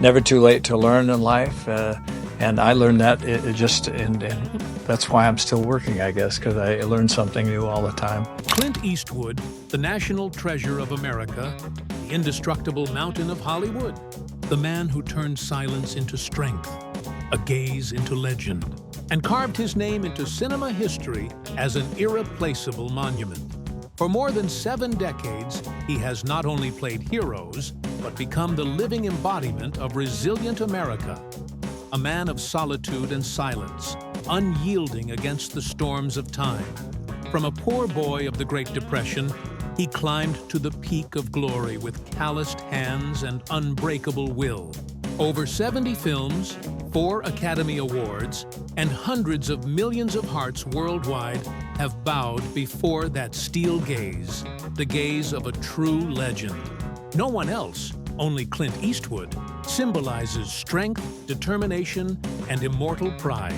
Never too late to learn in life, and I learned that and that's why I'm still working, I guess, because I learn something new all the time. Clint Eastwood, the national treasure of America, the indestructible mountain of Hollywood, the man who turned silence into strength, a gaze into legend, and carved his name into cinema history as an irreplaceable monument. For more than 7 decades, he has not only played heroes, but become the living embodiment of resilient America. A man of solitude and silence, unyielding against the storms of time. From a poor boy of the Great Depression, he climbed to the peak of glory with calloused hands and unbreakable will. Over 70 films, 4 Academy Awards, and hundreds of millions of hearts worldwide have bowed before that steel gaze, the gaze of a true legend. No one else, only Clint Eastwood, symbolizes strength, determination, and immortal pride.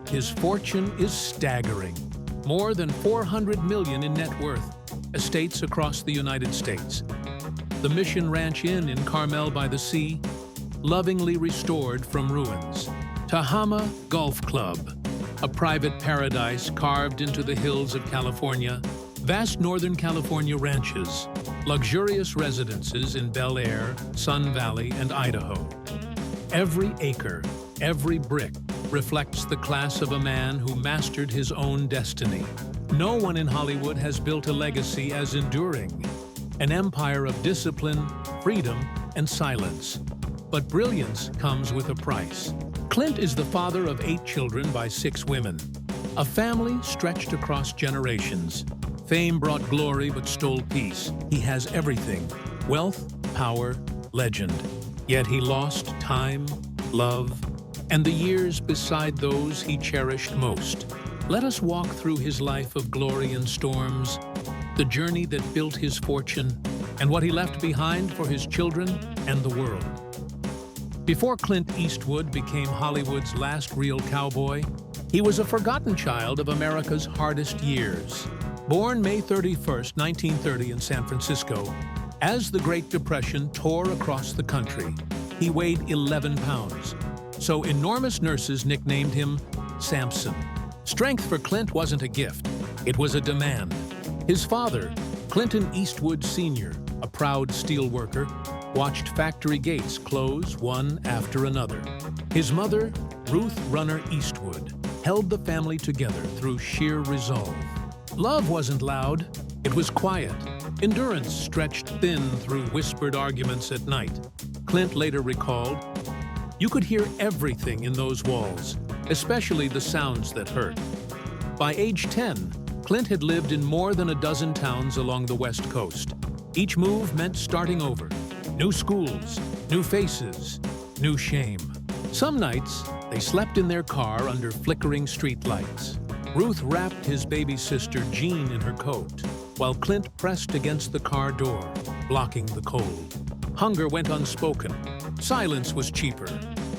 His fortune is staggering. More than $400 million in net worth, estates across the United States. The Mission Ranch Inn in Carmel by the Sea, lovingly restored from ruins. Tahama Golf Club, a private paradise carved into the hills of California. Vast Northern California ranches, luxurious residences in Bel Air, Sun Valley, and Idaho. Every acre, every brick reflects the class of a man who mastered his own destiny. No one in Hollywood has built a legacy as enduring, an empire of discipline, freedom, and silence. But brilliance comes with a price. Clint is the father of 8 children by 6 women, a family stretched across generations. Fame brought glory but stole peace. He has everything: wealth, power, legend. Yet he lost time, love, and the years beside those he cherished most. Let us walk through his life of glory and storms, the journey that built his fortune, and what he left behind for his children and the world. Before Clint Eastwood became Hollywood's last real cowboy, he was a forgotten child of America's hardest years. Born May 31st, 1930 in San Francisco, as the Great Depression tore across the country, he weighed 11 pounds. So enormous nurses nicknamed him Samson. Strength for Clint wasn't a gift, it was a demand. His father, Clinton Eastwood Sr., a proud steelworker, watched factory gates close one after another. His mother, Ruth Runner Eastwood, held the family together through sheer resolve. Love wasn't loud, it was quiet. Endurance stretched thin through whispered arguments at night. Clint later recalled, "You could hear everything in those walls, especially the sounds that hurt." By age 10, Clint had lived in more than a dozen towns along the West Coast. Each move meant starting over. New schools, new faces, new shame. Some nights, they slept in their car under flickering streetlights. Ruth wrapped his baby sister Jean in her coat, while Clint pressed against the car door, blocking the cold. Hunger went unspoken. Silence was cheaper.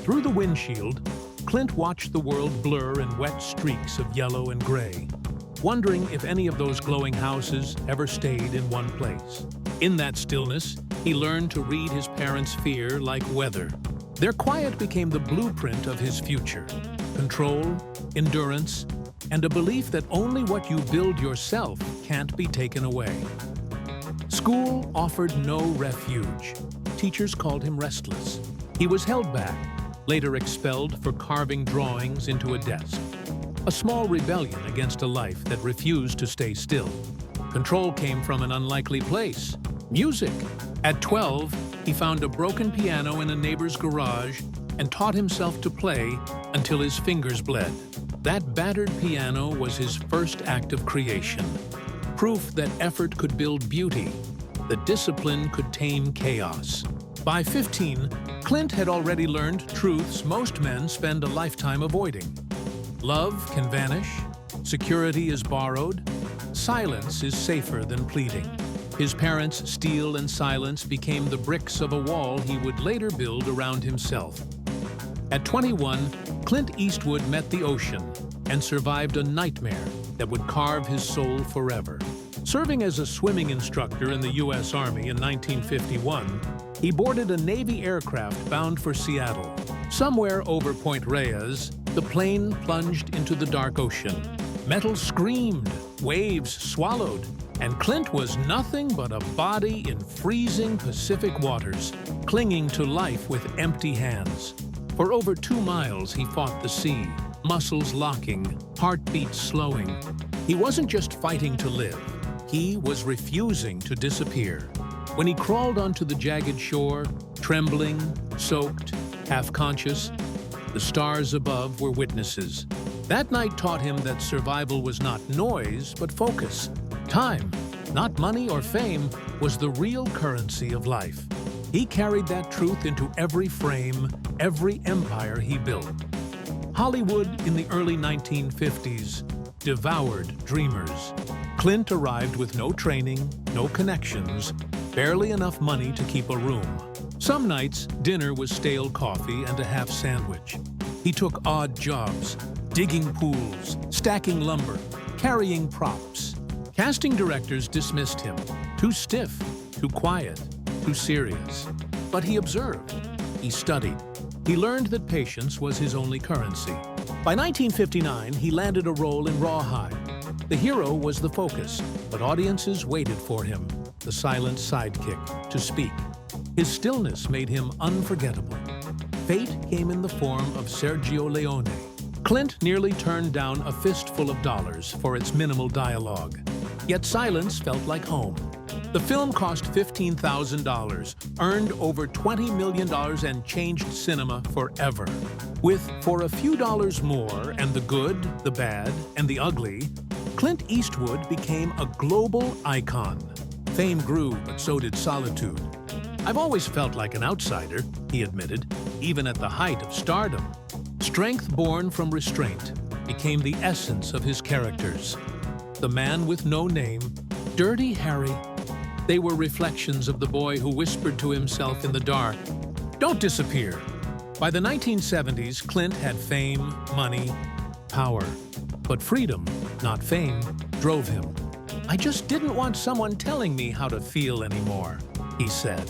Through the windshield, Clint watched the world blur in wet streaks of yellow and gray, wondering if any of those glowing houses ever stayed in one place. In that stillness, he learned to read his parents' fear like weather. Their quiet became the blueprint of his future: control, endurance, and a belief that only what you build yourself can't be taken away. School offered no refuge. Teachers called him restless. He was held back, later expelled for carving drawings into a desk. A small rebellion against a life that refused to stay still. Control came from an unlikely place: music. At 12, he found a broken piano in a neighbor's garage and taught himself to play until his fingers bled. That battered piano was his first act of creation. Proof that effort could build beauty, that discipline could tame chaos. By 15, Clint had already learned truths most men spend a lifetime avoiding. Love can vanish, security is borrowed, silence is safer than pleading. His parents' steel and silence became the bricks of a wall he would later build around himself. At 21, Clint Eastwood met the ocean and survived a nightmare that would carve his soul forever. Serving as a swimming instructor in the U.S. Army in 1951, He boarded a Navy aircraft bound for Seattle. Somewhere over Point Reyes, the plane plunged into the dark ocean. Metal screamed, waves swallowed, and Clint was nothing but a body in freezing Pacific waters, clinging to life with empty hands. For over 2 miles, he fought the sea, muscles locking, heartbeat slowing. He wasn't just fighting to live. He was refusing to disappear. When he crawled onto the jagged shore, trembling, soaked, half-conscious, the stars above were witnesses. That night taught him that survival was not noise, but focus. Time, not money or fame, was the real currency of life. He carried that truth into every frame, every empire he built. Hollywood in the early 1950s devoured dreamers. Clint arrived with no training, no connections, barely enough money to keep a room. Some nights, dinner was stale coffee and a half sandwich. He took odd jobs, digging pools, stacking lumber, carrying props. Casting directors dismissed him. Too stiff, too quiet, too serious. But he observed. He studied. He learned that patience was his only currency. By 1959, he landed a role in Rawhide. The hero was the focus, but audiences waited for him, the silent sidekick, to speak. His stillness made him unforgettable. Fate came in the form of Sergio Leone. Clint nearly turned down a fistful of dollars for its minimal dialogue. Yet silence felt like home. The film cost $15,000, earned over $20 million, and changed cinema forever. With For a Few Dollars More and The Good, the Bad, and the Ugly, Clint Eastwood became a global icon. Fame grew, but so did solitude. "I've always felt like an outsider," he admitted, even at the height of stardom. Strength born from restraint became the essence of his characters. The Man with No Name, Dirty Harry. They were reflections of the boy who whispered to himself in the dark, "Don't disappear." By the 1970s, Clint had fame, money, power. But freedom, not fame, drove him. "I just didn't want someone telling me how to feel anymore," he said.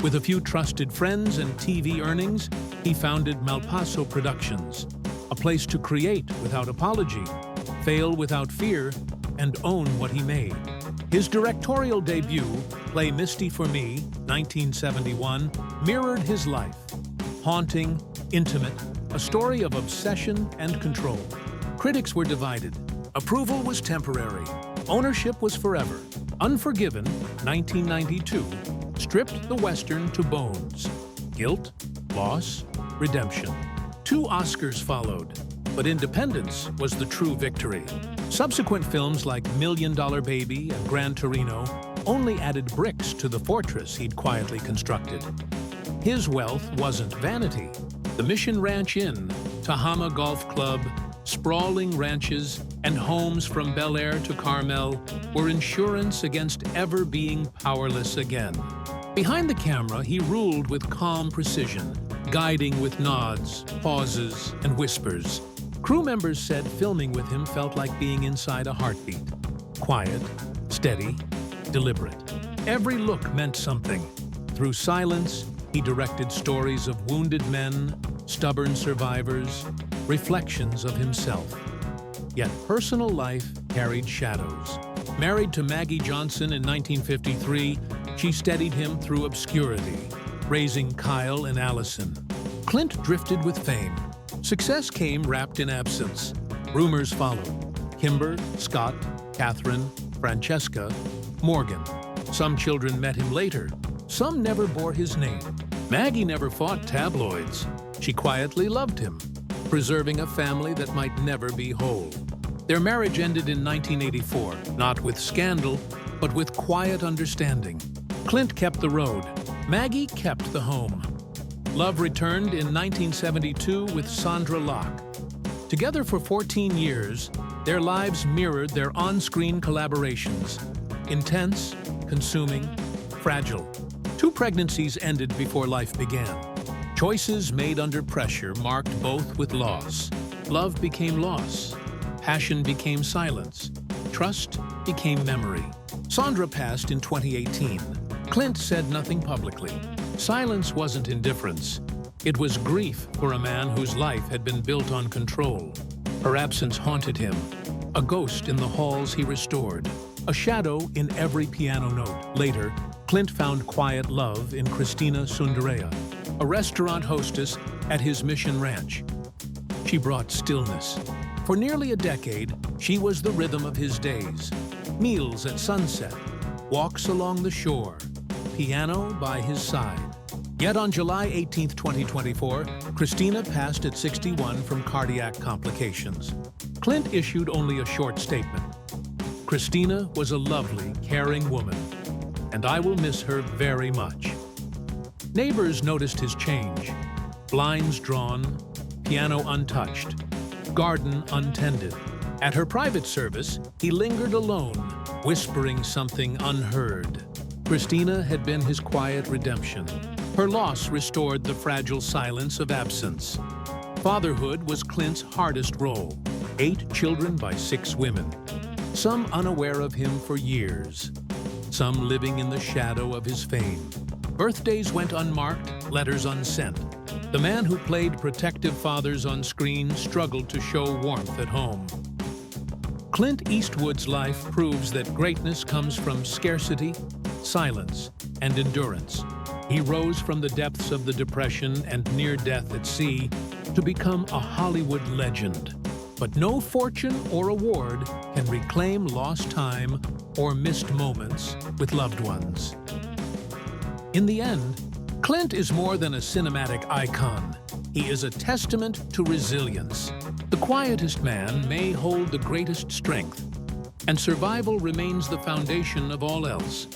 With a few trusted friends and TV earnings, he founded Malpaso Productions, a place to create without apology, fail without fear, and own what he made. His directorial debut, Play Misty for Me, 1971, mirrored his life. Haunting, intimate, a story of obsession and control. Critics were divided. Approval was temporary. Ownership was forever. Unforgiven, 1992, stripped the Western to bones. Guilt, loss, redemption. 2 Oscars followed, but independence was the true victory. Subsequent films like $1 Million Baby and Gran Torino only added bricks to the fortress he'd quietly constructed. His wealth wasn't vanity. The Mission Ranch Inn, Tahama Golf Club, sprawling ranches, and homes from Bel Air to Carmel were insurance against ever being powerless again. Behind the camera, he ruled with calm precision, guiding with nods, pauses, and whispers. Crew members said filming with him felt like being inside a heartbeat. Quiet, steady, deliberate. Every look meant something. Through silence, he directed stories of wounded men, stubborn survivors, reflections of himself. Yet personal life carried shadows. Married to Maggie Johnson in 1953, she steadied him through obscurity, raising Kyle and Allison. Clint drifted with fame. Success came wrapped in absence. Rumors followed. Kimber, Scott, Catherine, Francesca, Morgan. Some children met him later. Some never bore his name. Maggie never fought tabloids. She quietly loved him, preserving a family that might never be whole. Their marriage ended in 1984, not with scandal, but with quiet understanding. Clint kept the road. Maggie kept the home. Love returned in 1972 with Sandra Locke. Together for 14 years, their lives mirrored their on-screen collaborations. Intense, consuming, fragile. 2 pregnancies ended before life began. Choices made under pressure marked both with loss. Love became loss. Passion became silence. Trust became memory. Sandra passed in 2018. Clint said nothing publicly. Silence wasn't indifference. It was grief for a man whose life had been built on control. Her absence haunted him, a ghost in the halls he restored, a shadow in every piano note. Later, Clint found quiet love in Christina Sundareya, a restaurant hostess at his Mission Ranch. She brought stillness. For nearly a decade, she was the rhythm of his days. Meals at sunset, walks along the shore, piano by his side. Yet on July 18, 2024, Christina passed at 61 from cardiac complications. Clint issued only a short statement. Christina was a lovely, caring woman, and I will miss her very much. Neighbors noticed his change. Blinds drawn, piano untouched, garden untended. At her private service, he lingered alone, whispering something unheard. Christina had been his quiet redemption. Her loss restored the fragile silence of absence. Fatherhood was Clint's hardest role. 8 children by 6 women, some unaware of him for years, some living in the shadow of his fame. Birthdays went unmarked, letters unsent. The man who played protective fathers on screen struggled to show warmth at home. Clint Eastwood's life proves that greatness comes from scarcity, silence, and endurance. He rose from the depths of the Depression and near death at sea to become a Hollywood legend. But no fortune or award can reclaim lost time or missed moments with loved ones. In the end, Clint is more than a cinematic icon. He is a testament to resilience. The quietest man may hold the greatest strength, and survival remains the foundation of all else.